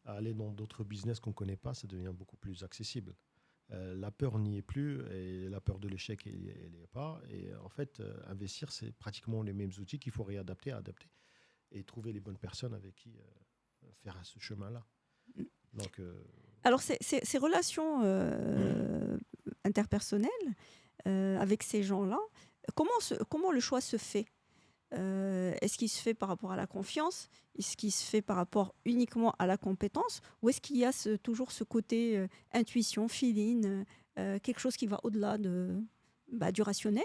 Aller dans d'autres business qu'on ne connaît pas, ça devient beaucoup plus accessible. La peur n'y est plus, et la peur de l'échec, elle n'y est pas. Et en fait, investir, c'est pratiquement les mêmes outils qu'il faut réadapter, adapter, et trouver les bonnes personnes avec qui faire ce chemin-là. Donc, alors, ces relations interpersonnelles avec ces gens-là, comment le choix se fait? Est-ce qu'il se fait par rapport à la confiance? Est-ce qu'il se fait par rapport uniquement à la compétence? Ou est-ce qu'il y a toujours ce côté intuition, feeling, quelque chose qui va au-delà du rationnel?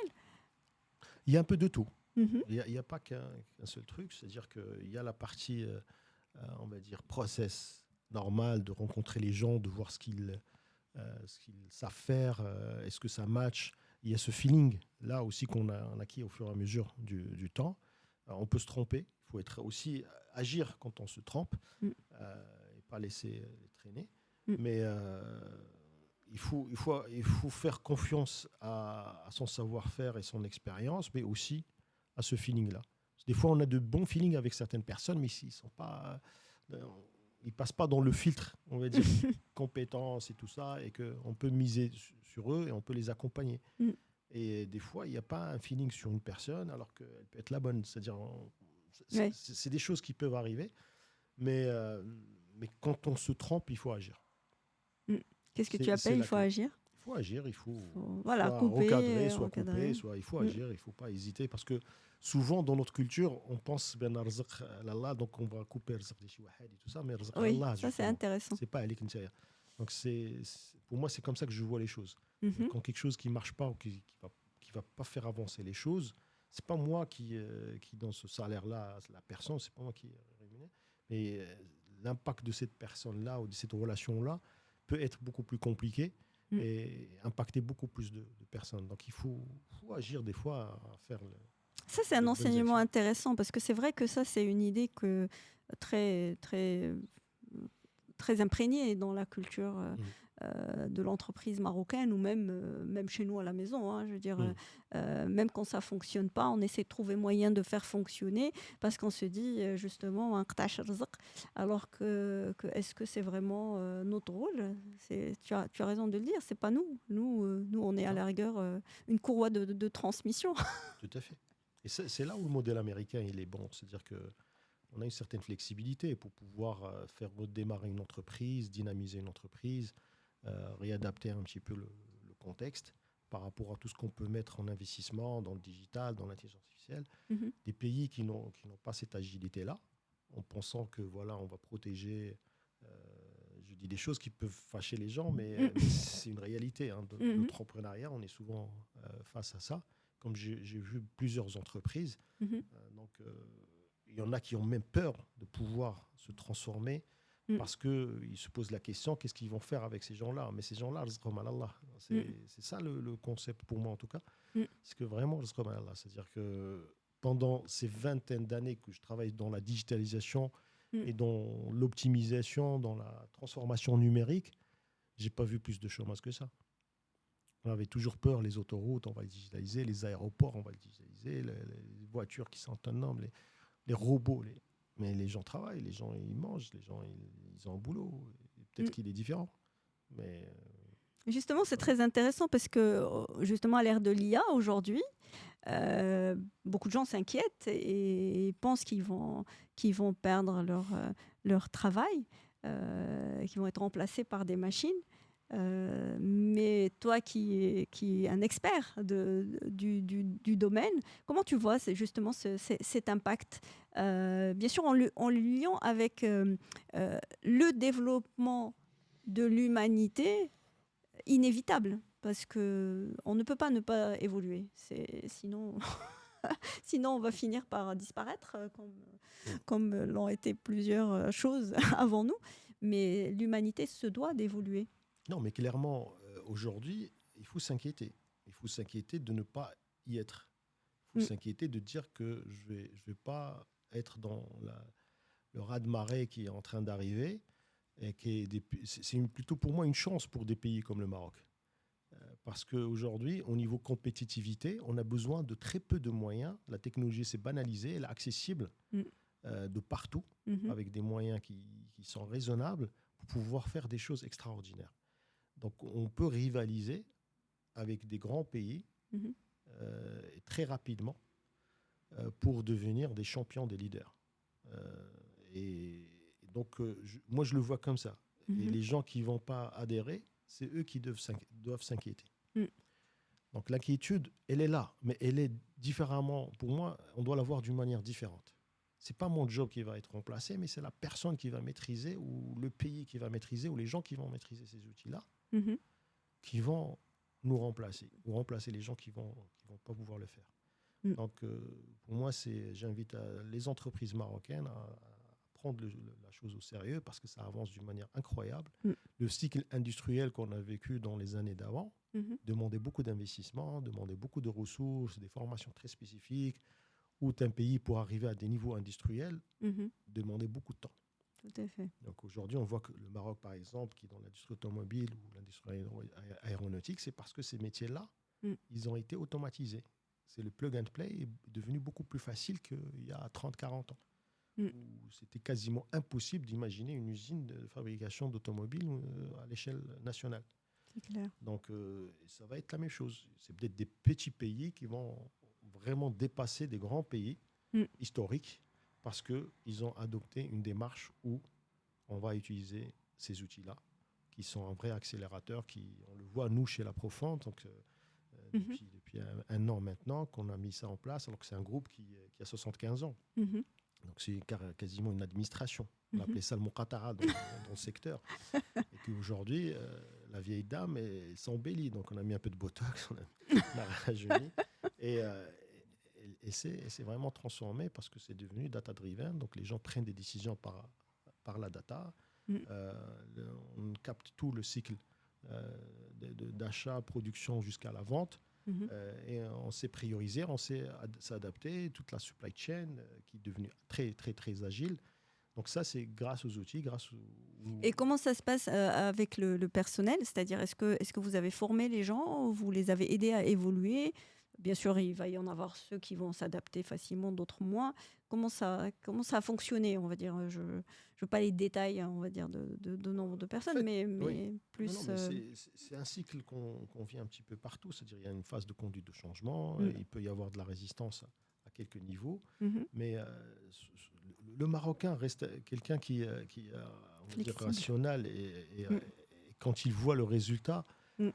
il y a un peu de tout. Mhm. Il n'y a pas qu'un seul truc. C'est-à-dire qu'il y a la partie, on va dire, process normal, de rencontrer les gens, de voir ce qu'ils savent faire, est-ce que ça match. Il y a ce feeling là aussi qu'on a acquis au fur et à mesure du temps. On peut se tromper, il faut être aussi agir quand on se trompe, et pas laisser traîner. Mais il faut faire confiance à son savoir-faire et son expérience, mais aussi à ce feeling-là. Des fois, on a de bons feelings avec certaines personnes, mais ils sont pas, ils passent pas dans le filtre, on va dire, compétences et tout ça, et qu'on peut miser sur eux et on peut les accompagner. Et des fois, il n'y a pas un feeling sur une personne, alors qu'elle peut être la bonne. C'est-à-dire, c'est des choses qui peuvent arriver, mais quand on se trompe, il faut agir. Qu'est-ce que tu appelles il faut agir? Il faut agir, il faut voilà, soit couper, recadrer, soit couper, soit il faut agir, il ne faut pas hésiter, parce que souvent dans notre culture, on pense ben Allah, donc on va couper et tout ça, mais Allah, ça c'est intéressant. C'est pas Ali Kintaya. Donc pour moi, c'est comme ça que je vois les choses. Quand quelque chose qui marche pas ou qui va pas faire avancer les choses, c'est pas moi qui dans ce salaire-là, la personne, c'est pas moi qui est rémunéré, mais l'impact de cette personne-là ou de cette relation-là peut être beaucoup plus compliqué et impacter beaucoup plus de personnes. Donc il faut agir des fois à faire ça, c'est un enseignement intéressant, parce que c'est vrai que ça, c'est une idée très, très, très imprégnée dans la culture de l'entreprise marocaine, ou même chez nous à la maison. Hein, je veux dire, même quand ça ne fonctionne pas, on essaie de trouver moyen de faire fonctionner, parce qu'on se dit justement un qtash rzq, alors que est-ce que c'est vraiment notre rôle? Tu as raison de le dire, c'est pas nous. Nous, on est à la rigueur une courroie de transmission. Tout à fait. Et c'est là où le modèle américain il est bon. C'est-à-dire qu'on a une certaine flexibilité pour pouvoir faire redémarrer une entreprise, dynamiser une entreprise, réadapter un petit peu le contexte par rapport à tout ce qu'on peut mettre en investissement dans le digital, dans l'intelligence artificielle. Des pays qui n'ont pas cette agilité-là, en pensant que voilà, on va protéger... je dis des choses qui peuvent fâcher les gens, mais c'est une réalité. Hein. L'entrepreneuriat, on est souvent face à ça. Comme j'ai vu plusieurs entreprises, donc il y en a qui ont même peur de pouvoir se transformer parce qu'ils se posent la question, qu'est-ce qu'ils vont faire avec ces gens-là? Mais ces gens-là, c'est ça le concept pour moi en tout cas. C'est que vraiment, c'est-à-dire que pendant ces vingtaines d'années que je travaille dans la digitalisation et dans l'optimisation, dans la transformation numérique, j'ai pas vu plus de chômage que ça. On avait toujours peur, les autoroutes, on va les digitaliser, les aéroports, on va les digitaliser, les voitures qui sont autonomes, les robots. Mais les gens travaillent, les gens ils mangent, les gens ils ont un boulot. Peut-être qu'il est différent. Mais justement, c'est très intéressant, parce que justement à l'ère de l'IA aujourd'hui, beaucoup de gens s'inquiètent et pensent qu'ils vont perdre leur travail, qu'ils vont être remplacés par des machines. Mais toi qui est un expert du domaine, comment tu vois justement cet impact? Bien sûr, en le liant avec le développement de l'humanité, inévitable, parce qu'on ne peut pas ne pas évoluer. Sinon, sinon, on va finir par disparaître, comme l'ont été plusieurs choses avant nous. Mais l'humanité se doit d'évoluer. Non, mais clairement, aujourd'hui, il faut s'inquiéter. Il faut s'inquiéter de ne pas y être. Il faut Mm. s'inquiéter de dire que je vais pas être dans le raz-de-marée qui est en train d'arriver. Et c'est plutôt pour moi une chance pour des pays comme le Maroc. Parce qu'aujourd'hui, au niveau compétitivité, on a besoin de très peu de moyens. La technologie s'est banalisée, elle est accessible Mm. de partout, Mhm. avec des moyens qui sont raisonnables pour pouvoir faire des choses extraordinaires. Donc on peut rivaliser avec des grands pays Mhm. très rapidement pour devenir des champions, des leaders. Et donc moi je le vois comme ça. Et Mhm. les gens qui ne vont pas adhérer, c'est eux qui doivent s'inquiéter. Mm. Donc l'inquiétude, elle est là, mais elle est différemment. Pour moi, on doit la voir d'une manière différente. C'est pas mon job qui va être remplacé, mais c'est la personne qui va maîtriser, ou le pays qui va maîtriser, ou les gens qui vont maîtriser ces outils-là, Mhm. qui vont nous remplacer, ou remplacer les gens qui vont pas pouvoir le faire. Mm. Donc pour moi, j'invite les entreprises marocaines à prendre la chose au sérieux, parce que ça avance d'une manière incroyable. Mm. Le cycle industriel qu'on a vécu dans les années d'avant Mhm. demandait beaucoup d'investissements, demandait beaucoup de ressources, des formations très spécifiques, où un pays, pour arriver à des niveaux industriels, Mhm. demandait beaucoup de temps. Tout à fait. Donc aujourd'hui, on voit que le Maroc, par exemple, qui est dans l'industrie automobile ou l'industrie aéronautique, c'est parce que ces métiers-là, Mm. ils ont été automatisés. C'est le plug and play est devenu beaucoup plus facile qu'il y a 30-40 ans, Mm. où c'était quasiment impossible d'imaginer une usine de fabrication d'automobiles à l'échelle nationale. C'est clair. Donc ça va être la même chose. C'est peut-être des petits pays qui vont vraiment dépasser des grands pays Mm. historiques, parce qu'ils ont adopté une démarche où on va utiliser ces outils-là, qui sont un vrai accélérateur, on le voit nous chez La Profonde, donc, Mhm. depuis un an maintenant qu'on a mis ça en place, alors que c'est un groupe qui a 75 ans. Mhm. Donc c'est quasiment une administration. On Mhm. appelait ça le Muqatara dans le secteur. Et qu'aujourd'hui, la vieille dame s'embellit. Donc on a mis un peu de botox, on a rajeuni. Et c'est vraiment transformé, parce que c'est devenu data-driven. Donc les gens prennent des décisions par la data. Mm. On capte tout le cycle d'achat, production jusqu'à la vente. Mhm. Et on s'est priorisé, on s'est s'adapté, toute la supply chain qui est devenue très, très, très agile. Donc ça, c'est grâce aux outils, Et comment ça se passe avec le personnel? C'est-à-dire, est-ce que vous avez formé les gens? Vous les avez aidés à évoluer? Bien sûr, il va y en avoir ceux qui vont s'adapter facilement, d'autres moins. Comment ça a fonctionné, on va dire? Je ne veux pas les détails, hein, on va dire, de nombre de En personnes, fait, mais oui. Non, plus... mais c'est un cycle qu'on vit un petit peu partout. C'est-à-dire il y a une phase de conduite de changement, il peut y avoir de la résistance à quelques niveaux, Mhm. mais le Marocain reste quelqu'un qui on va dire, Flexible. rationnel, et Mm. quand il voit le résultat, Mm.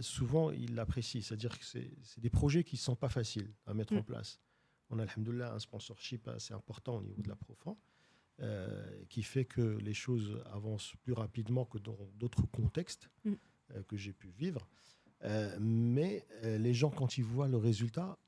souvent il l'apprécie. C'est-à-dire que c'est des projets qui ne sont pas faciles à mettre Mm. en place. On a, alhamdoulilah, un sponsorship assez important au niveau de la Profan, qui fait que les choses avancent plus rapidement que dans d'autres contextes Mm. que j'ai pu vivre. Mais les gens, quand ils voient le résultat,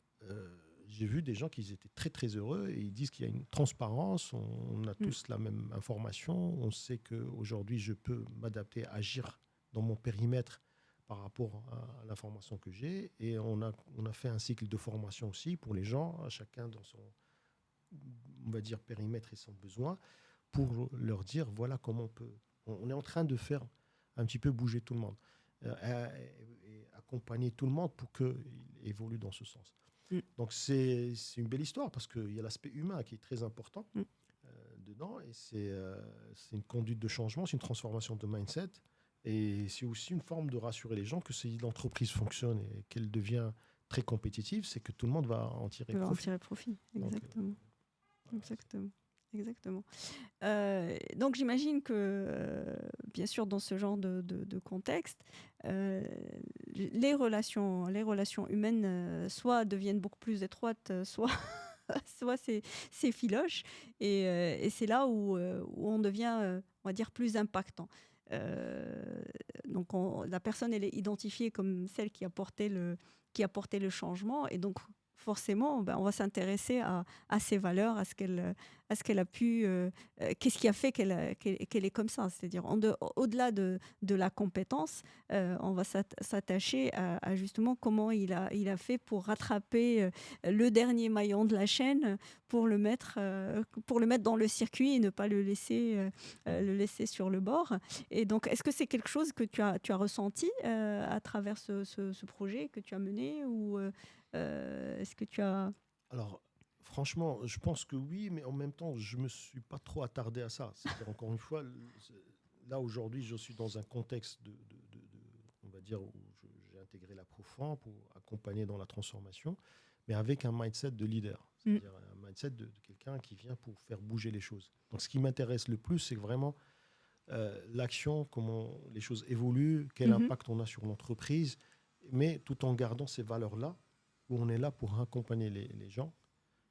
j'ai vu des gens qui étaient très très heureux, et ils disent qu'il y a une transparence, on a tous la même information, on sait qu'aujourd'hui je peux m'adapter, agir dans mon périmètre par rapport à l'information que j'ai, et on a fait un cycle de formation aussi pour les gens, chacun dans son, on va dire, périmètre et son besoin, pour leur dire voilà comment on est en train de faire un petit peu bouger tout le monde, et accompagner tout le monde pour qu'il évolue dans ce sens. Mm. Donc c'est une belle histoire, parce qu'il y a l'aspect humain qui est très important Mm. dedans, et c'est une conduite de changement, c'est une transformation de mindset, et c'est aussi une forme de rassurer les gens que si l'entreprise fonctionne et qu'elle devient très compétitive, c'est que tout le monde va en tirer On va en profit. tirer profit, Donc, exactement. voilà. Exactement. exactement. Donc j'imagine que, bien sûr, dans ce genre de contexte, heu, les relations humaines, soit deviennent beaucoup plus étroites, soit soit c'est filoche et c'est là où on devient, on va dire plus impactant. Heu, donc la personne, elle est identifiée comme celle qui a porté le changement et donc forcément, ben, on va s'intéresser à ses valeurs, à ce qu'elle a pu, qu'est-ce qui a fait qu'elle est comme ça? C'est-à-dire au-delà de la compétence, on va s'attacher à justement comment il a fait pour rattraper, le dernier maillon de la chaîne pour le mettre dans le circuit et ne pas le laisser sur le bord. Et donc, est-ce que c'est quelque chose que tu as ressenti à travers ce projet que tu as mené ou est-ce que tu as... Alors, franchement, je pense que oui, mais en même temps, je ne me suis pas trop attardé à ça. C'est-à-dire, encore une fois, là, aujourd'hui, je suis dans un contexte on va dire, où j'ai intégré la Profan pour accompagner dans la transformation, mais avec un mindset de leader. Mm. C'est-à-dire un mindset de quelqu'un qui vient pour faire bouger les choses. Donc, ce qui m'intéresse le plus, c'est vraiment l'action, comment les choses évoluent, quel Mhm. impact on a sur l'entreprise, mais tout en gardant ces valeurs-là, où on est là pour accompagner les gens,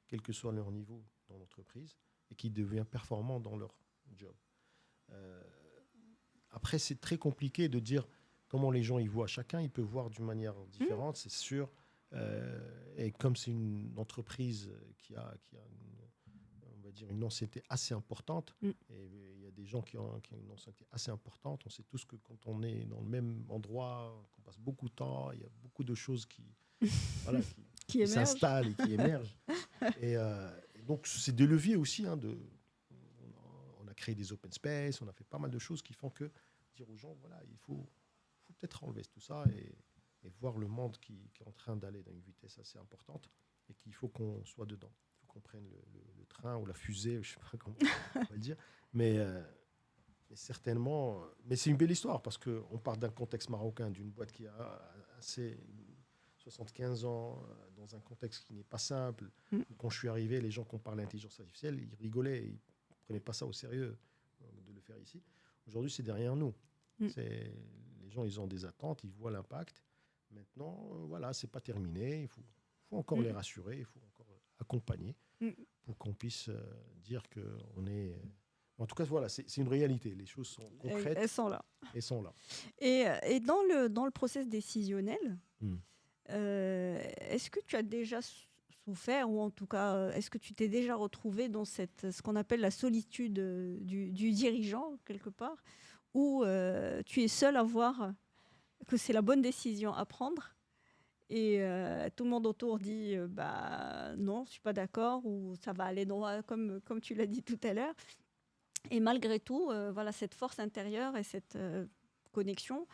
quel que soit leur niveau dans l'entreprise, et qui deviennent performants dans leur job. Euh, Après, c'est très compliqué de dire comment les gens y voient. Chacun, il peut voir d'une manière Mm. différente, c'est sûr. Et comme c'est une entreprise qui a on va dire, une ancienneté assez importante, Mm. et il y a des gens qui ont une ancienneté assez importante, on sait tous que quand on est dans le même endroit, qu'on passe beaucoup de temps, il y a beaucoup de choses voilà, Qui qui émerge. s'installent et qui émergent. Et donc, c'est des leviers aussi. On a créé des open space, on a fait pas mal de choses qui font que dire aux gens, voilà, il faut peut-être enlever tout ça et voir le monde qui est en train d'aller dans une vitesse assez importante et qu'il faut qu'on soit dedans. Il faut qu'on prenne le train ou la fusée, je ne sais pas comment on va le dire. Mais certainement, mais c'est une belle histoire parce qu'on part d'un contexte marocain, d'une boîte qui a assez 75 ans, dans un contexte qui n'est pas simple. Mm. Quand je suis arrivé, les gens qui ont parlé d'intelligence artificielle, ils rigolaient, ils ne prenaient pas ça au sérieux de le faire ici. Aujourd'hui, c'est derrière nous. Mm. Les gens, ils ont des attentes, ils voient l'impact. Maintenant, voilà, c'est pas terminé. Il faut encore les Mm. rassurer, il faut encore accompagner Mm. pour qu'on puisse dire qu'on est. En tout cas, voilà, c'est une réalité. Les choses sont Elles concrètes sont là. et sont là. Et dans le process décisionnel, Hmm. est-ce que tu as déjà souffert, ou en tout cas, est-ce que tu t'es déjà retrouvé dans ce qu'on appelle la solitude du dirigeant, quelque part, où tu es seul à voir que c'est la bonne décision à prendre et tout le monde autour dit bah non, je suis pas d'accord, ou ça va aller droit, comme tu l'as dit tout à l'heure. Et malgré tout, voilà, cette force intérieure et cette connexion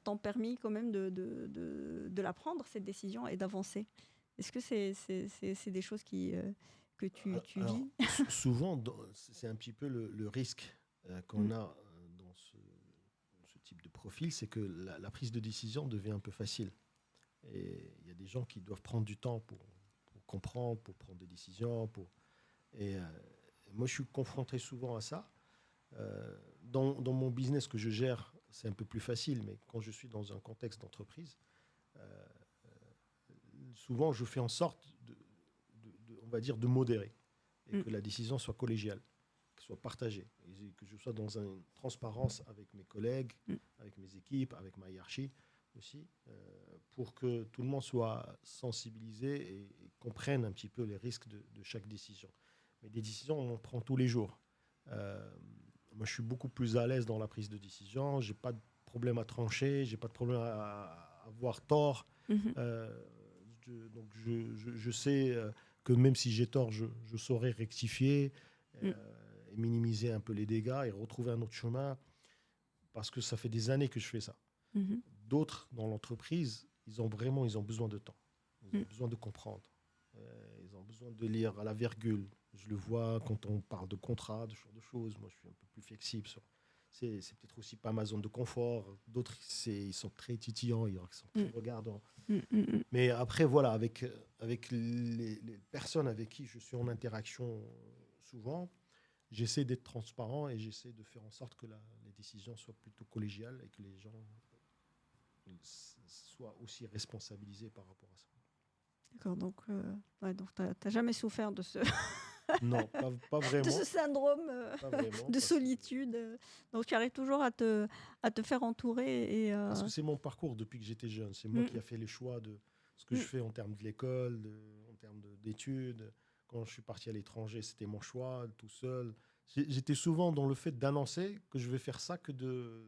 t'ont permis quand même de la prendre, cette décision, et d'avancer. Est-ce que c'est des choses que tu Alors, vis? souvent, c'est un petit peu le risque qu'on Mm. a dans ce type de profil, c'est que la prise de décision devient un peu facile. Et il y a des gens qui doivent prendre du temps pour comprendre, pour prendre des décisions. Et moi, je suis confronté souvent à ça. Dans mon business que je gère, c'est un peu plus facile, mais quand je suis dans un contexte d'entreprise, euh, souvent, je fais en sorte on va dire, de modérer et Mm. que la décision soit collégiale, qu'elle soit partagée, et que je sois dans une transparence avec mes collègues, Mm. avec mes équipes, avec ma hiérarchie aussi, pour que tout le monde soit sensibilisé et comprenne un petit peu les risques de chaque décision. Mais des décisions, on en prend tous les jours. Euh, Moi, je suis beaucoup plus à l'aise dans la prise de décision. J'ai pas de problème à trancher, j'ai pas de problème à avoir tort. Mhm. Euh, donc, je sais que même si j'ai tort, je saurais rectifier Mm. et minimiser un peu les dégâts et retrouver un autre chemin parce que ça fait des années que je fais ça. Mhm. D'autres dans l'entreprise, ils ont besoin de temps. Ils ont Mm. besoin de comprendre. Ils ont besoin de lire à la virgule. Je le vois quand on parle de contrat, de ce genre de choses. Moi, je suis un peu plus flexible. C'est peut-être aussi pas ma zone de confort. D'autres, ils sont très titillants, ils sont très Mm. regardants. Mm. Mm. Mais après, voilà, avec les personnes avec qui je suis en interaction souvent, j'essaie d'être transparent et j'essaie de faire en sorte que les décisions soient plutôt collégiales et que les gens soient aussi responsabilisés par rapport à ça. D'accord, donc t'as jamais souffert de ce, Non, pas de vraiment. ce syndrome Pas vraiment, de solitude. Donc tu arrives toujours à te faire entourer. parce que c'est mon parcours depuis que j'étais jeune. C'est moi Mm, qui a fait les choix de ce que je mm. fais en termes de l'école, en termes d'études. Quand je suis parti à l'étranger, c'était mon choix, tout seul. J'étais souvent dans le fait d'annoncer que je vais faire ça que de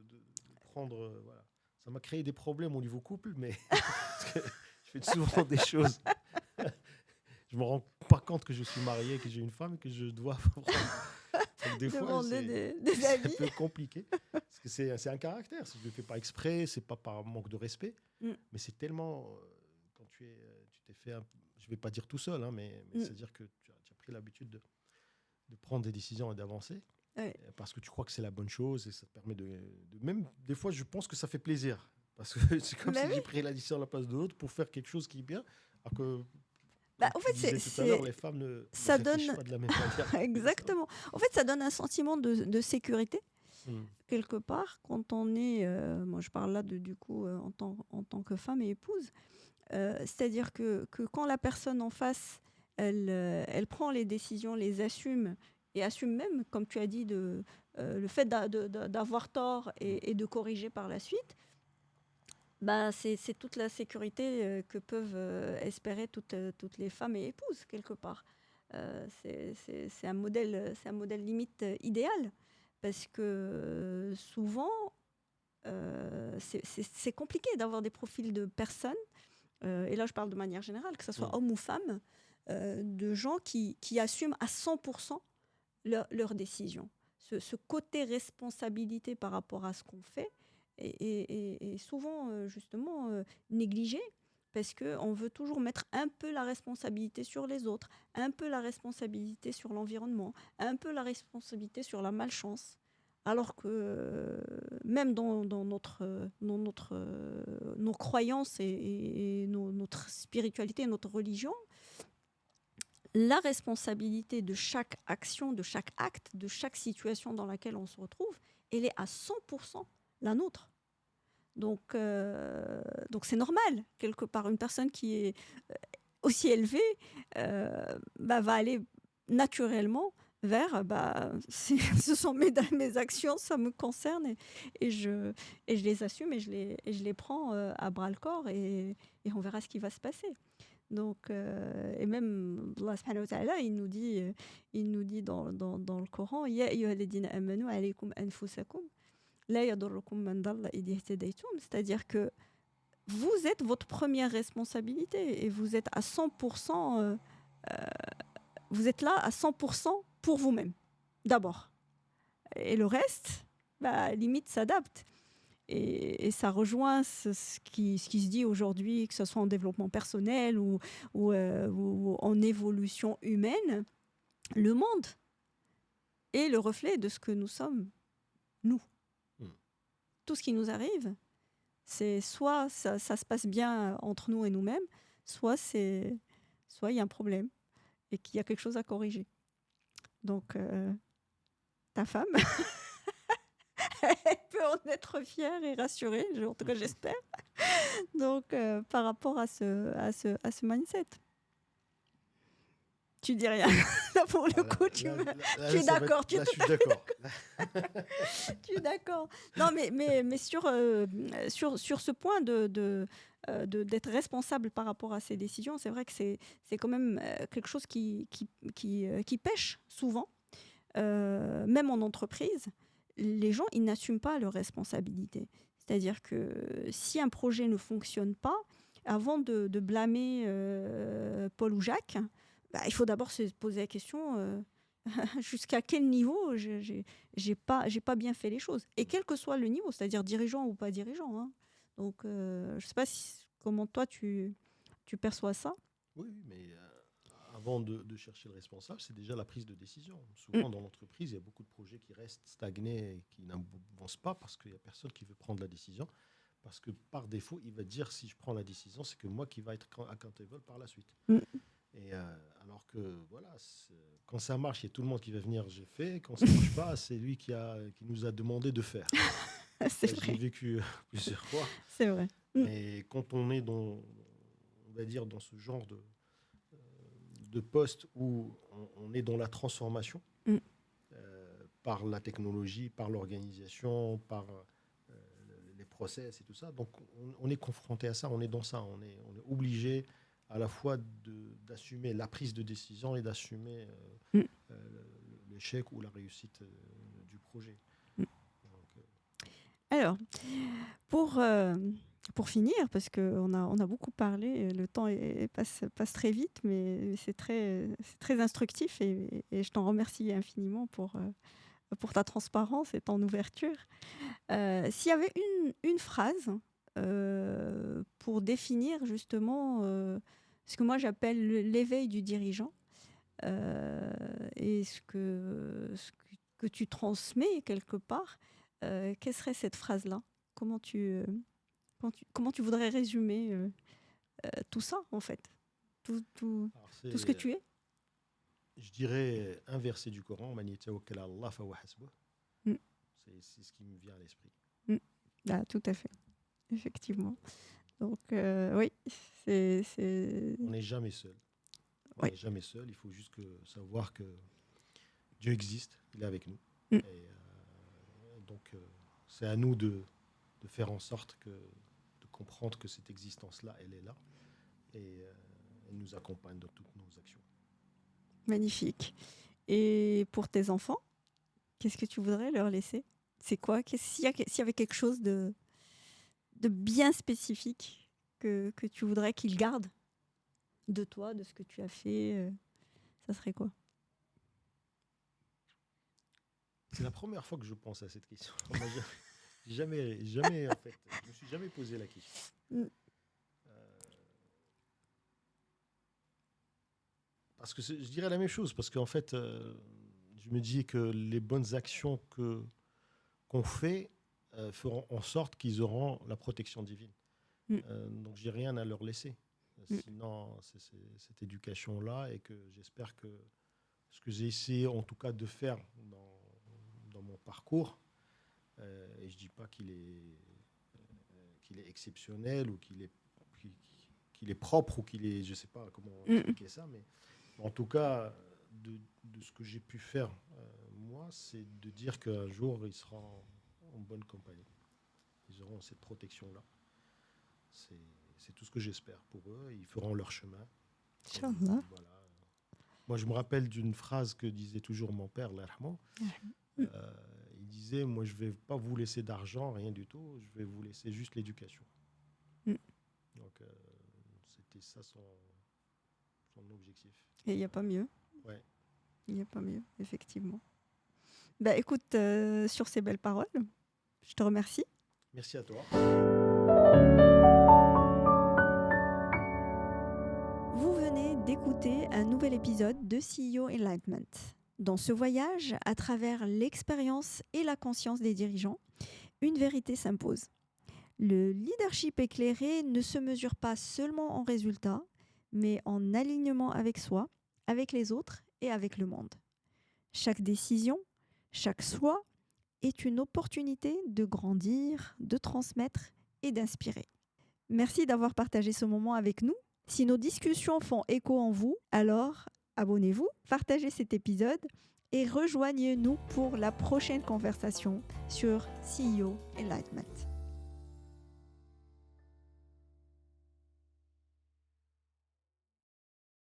prendre. Voilà. Ça m'a créé des problèmes au niveau couple, mais parce que je fais souvent des choses. Je me rends pas compte que je suis marié, que j'ai une femme et que je dois prendre. Donc des fois, Demander des c'est un avis. peu compliqué. Parce que c'est un caractère. Je ne le fais pas exprès, c'est pas par manque de respect. Mm, Mais c'est tellement. Quand tu t'es fait. Je ne vais pas dire tout seul, hein, mais mm. c'est-à-dire que tu as pris l'habitude de prendre des décisions et d'avancer. Ouais. Parce que tu crois que c'est la bonne chose et ça te permet même des fois, je pense que ça fait plaisir. Parce que c'est comme Bah si oui. j'ai pris la décision à la place de l'autre pour faire quelque chose qui est bien. Alors que, Bah, comme en tu fait, disais tout à l'heure, les femmes ne ça réfléchissent donne pas de la même manière. exactement. En fait, ça donne un sentiment de sécurité Mm. quelque part quand on est. Moi, je parle là du coup en tant que femme et épouse. C'est-à-dire que quand la personne en face, elle prend les décisions, les assume et assume même, comme tu as dit, le fait d'avoir tort et de corriger par la suite. Bah, c'est toute la sécurité que peuvent espérer toutes les femmes et épouses, quelque part. C'est un modèle limite idéal, parce que souvent, c'est compliqué d'avoir des profils de personnes, et là je parle de manière générale, que ce soit Mm. homme ou femme, de gens qui assument à 100% leurs décisions. Ce côté responsabilité par rapport à ce qu'on fait est souvent justement négligé, parce qu'on veut toujours mettre un peu la responsabilité sur les autres, un peu la responsabilité sur l'environnement, un peu la responsabilité sur la malchance. Alors que même dans nos croyances et notre spiritualité, notre religion, la responsabilité de chaque action, de chaque acte, de chaque situation dans laquelle on se retrouve, elle est à 100% la nôtre. Donc c'est normal, quelque part. Une personne qui est aussi élevée va aller naturellement vers ce sont mes actions, ça me concerne et je les assume et je les prends à bras le corps et on verra ce qui va se passer. Donc, et même Allah subhanahu wa ta'ala, il nous dit dans le Coran, Ya ayyuhalladhina amanu alaykum anfusakum, la yadurrukum man dalla idha ihtadaytum. C'est-à-dire que vous êtes votre première responsabilité et vous êtes à 100%, vous êtes là à 100% pour vous-même, d'abord. Et le reste, bah, limite, s'adapte. Et ça rejoint ce qui se dit aujourd'hui, que ce soit en développement personnel ou en évolution humaine. Le monde est le reflet de ce que nous sommes, nous. Mm. Tout ce qui nous arrive, c'est soit ça se passe bien entre nous et nous-mêmes, soit il y a un problème et qu'il y a quelque chose à corriger. Donc, ta femme, elle peut en être fière et rassurée, en tout cas j'espère. Donc, par rapport à ce mindset. Tu dis rien. Là, pour le coup, tu es d'accord. Là, je suis d'accord. Tu es d'accord. Non, mais sur ce point d'être responsable par rapport à ces décisions, c'est vrai que c'est quand même quelque chose qui pêche souvent. Même en entreprise, les gens, ils n'assument pas leurs responsabilités. C'est-à-dire que si un projet ne fonctionne pas, avant de blâmer Paul ou Jacques, bah, il faut d'abord se poser la question jusqu'à quel niveau j'ai pas bien fait les choses. Et quel que soit le niveau, c'est-à-dire dirigeant ou pas dirigeant. Hein. Donc, je ne sais pas comment toi tu perçois ça. Oui, mais avant de chercher le responsable, c'est déjà la prise de décision. Mm. Souvent, dans l'entreprise, il y a beaucoup de projets qui restent stagnés et qui n'avancent pas parce qu'il n'y a personne qui veut prendre la décision. Parce que par défaut, il va dire si je prends la décision, c'est que moi qui va être accountable par la suite. Mm. Et alors voilà, quand ça marche, il y a tout le monde qui va venir, j'ai fait. Quand ça ne marche pas, c'est lui qui nous a demandé de faire. C'est Ça, je l'ai vrai, vécu plusieurs fois. c'est vrai. Mais quand on est on va dire, dans ce genre de poste où on est dans la transformation Mm. par la technologie, par l'organisation, par les process et tout ça. Donc, on est confronté à ça, on est dans ça. On est obligé à la fois d'assumer la prise de décision et d'assumer Mm. l'échec ou la réussite du projet. Mm. Donc, Alors, pour finir, parce qu'on on a beaucoup parlé, le temps passe très vite, mais c'est très instructif et je t'en remercie infiniment pour ta transparence et ton ouverture. S'il y avait une phrase pour définir justement ce que moi j'appelle l'éveil du dirigeant et que tu transmets quelque part, quelle serait cette phrase-là? Comment comment tu voudrais résumer tout ça, en fait? alors Tout ce que tu es? je dirais un verset du Coran, Man yatawakkal ala Allah fahuwa hasbuh. Mm. C'est ce qui me vient à l'esprit. Ah, tout à fait, effectivement. Donc, oui, c'est... On n'est jamais seul. On Oui. n'est jamais seul. Il faut juste savoir que Dieu existe, il est avec nous. Mm. Et donc, c'est à nous de faire en sorte de comprendre que cette existence-là, elle est là. Et elle nous accompagne dans toutes nos actions. Magnifique. Et pour tes enfants, qu'est-ce que tu voudrais leur laisser? C'est quoi? S'il y avait quelque chose de bien spécifique que tu voudrais qu'ils gardent de toi, de ce que tu as fait, ça serait quoi? C'est la première fois que je pense à cette question. Moi, jamais, en fait, je me suis jamais posé la question. Mm. Parce que je dirais la même chose, parce qu'en fait, je me dis que les bonnes actions qu'on fait feront en sorte qu'ils auront la protection divine. Mm. Donc, j'ai rien à leur laisser. Mm. Sinon, c'est cette éducation-là, et que j'espère que ce que j'ai essayé, en tout cas, de faire dans mon parcours, et je dis pas qu'il est exceptionnel ou qu'il est propre ou qu'il est, je sais pas comment expliquer ça, mais en tout cas, de ce que j'ai pu faire, moi, c'est de dire qu'un jour, ils seront en bonne compagnie. Ils auront cette protection-là. C'est tout ce que j'espère pour eux. Ils feront leur chemin. Inch'Allah. Voilà. Moi, je me rappelle d'une phrase que disait toujours mon père, Allah yarhamou. Il disait, moi, je ne vais pas vous laisser d'argent, rien du tout. Je vais vous laisser juste l'éducation. Mm. Donc, c'était ça son objectif. Et il n'y a pas mieux. Ouais. Il n'y a pas mieux, effectivement. Bah, écoute, sur ces belles paroles, je te remercie. Merci à toi. Vous venez d'écouter un nouvel épisode de CEO Enlightenment. Dans ce voyage, à travers l'expérience et la conscience des dirigeants, une vérité s'impose. Le leadership éclairé ne se mesure pas seulement en résultats, mais en alignement avec soi, avec les autres et avec le monde. Chaque décision, chaque choix est une opportunité de grandir, de transmettre et d'inspirer. Merci d'avoir partagé ce moment avec nous. Si nos discussions font écho en vous, alors abonnez-vous, partagez cet épisode et rejoignez-nous pour la prochaine conversation sur CEO Enlightenment.